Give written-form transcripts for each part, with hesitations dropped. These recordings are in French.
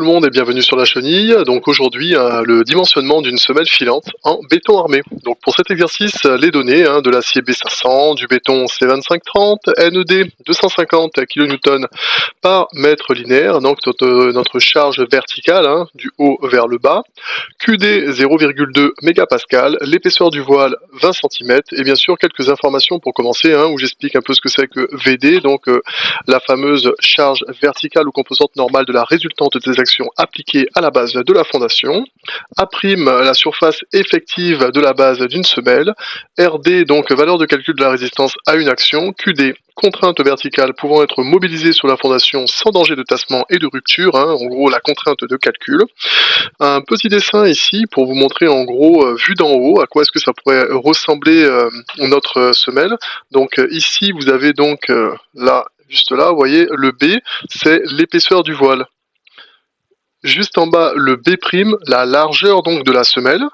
monde et bienvenue sur la chenille. Donc aujourd'hui, le dimensionnement d'une semelle filante en béton armé. Donc pour cet exercice, les données de l'acier B500, du béton C2530, NED 250 kN par mètre linéaire, donc notre charge verticale du haut vers le bas, QD 0,2 mégapascal, l'épaisseur du voile 20 cm et bien sûr quelques informations pour commencer où j'explique un peu ce que c'est que VD, donc la fameuse charge verticale ou composante normale de la résultante des actions appliquées à la base de la fondation, A', la surface effective de la base d'une semelle, RD, donc valeur de calcul de la résistance à une action, QD, contrainte verticale pouvant être mobilisée sur la fondation sans danger de tassement et de rupture, en gros la contrainte de calcul. Un petit dessin ici pour vous montrer en gros, vu d'en haut, à quoi est-ce que ça pourrait ressembler notre semelle. Donc ici vous avez donc là, juste là, vous voyez, le B, c'est l'épaisseur du voile. Juste en bas, le B', la largeur donc de la semelle.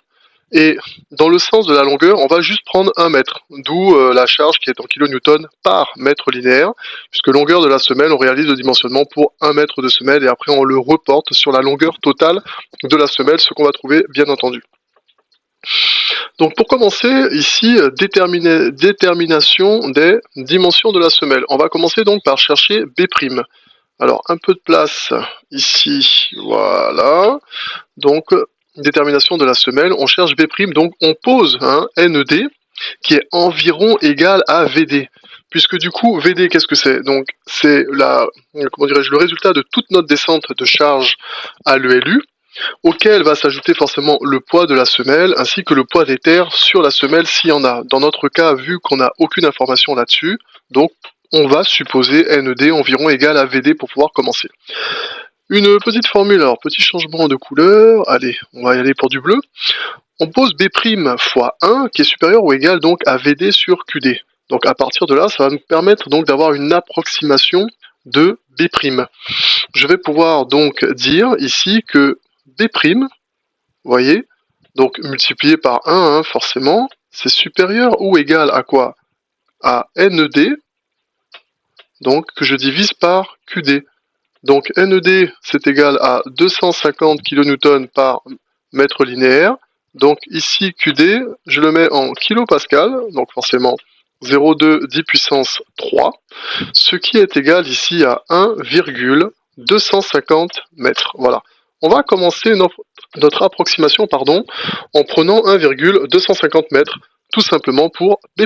Et dans le sens de la longueur, on va juste prendre 1 mètre, d'où la charge qui est en kN par mètre linéaire, puisque longueur de la semelle, on réalise le dimensionnement pour 1 mètre de semelle, et après on le reporte sur la longueur totale de la semelle, ce qu'on va trouver bien entendu. Donc pour commencer, ici, détermination des dimensions de la semelle. On va commencer donc par chercher B'. Alors un peu de place ici, voilà. Donc détermination de la semelle, on cherche B', donc on pose NED qui est environ égal à VD. Puisque du coup, VD, qu'est-ce que c'est? Donc c'est le résultat de toute notre descente de charge à l'ELU, auquel va s'ajouter forcément le poids de la semelle, ainsi que le poids des terres sur la semelle s'il y en a. Dans notre cas, vu qu'on n'a aucune information là-dessus, donc on va supposer NED environ égal à VD pour pouvoir commencer. Une petite formule, alors petit changement de couleur, allez, on va y aller pour du bleu. On pose B' fois 1 qui est supérieur ou égal donc à VD sur QD. Donc à partir de là, ça va nous permettre donc d'avoir une approximation de B'. Je vais pouvoir donc dire ici que B', vous voyez, donc multiplié par 1 forcément, c'est supérieur ou égal à quoi? À NED, donc que je divise par QD. Donc NED, c'est égal à 250 kN par mètre linéaire. Donc ici, QD, je le mets en kilopascal, donc forcément 0,2 10 puissance 3, ce qui est égal ici à 1,250 mètres. Voilà. On va commencer notre approximation en prenant 1,250 mètres, tout simplement pour B'.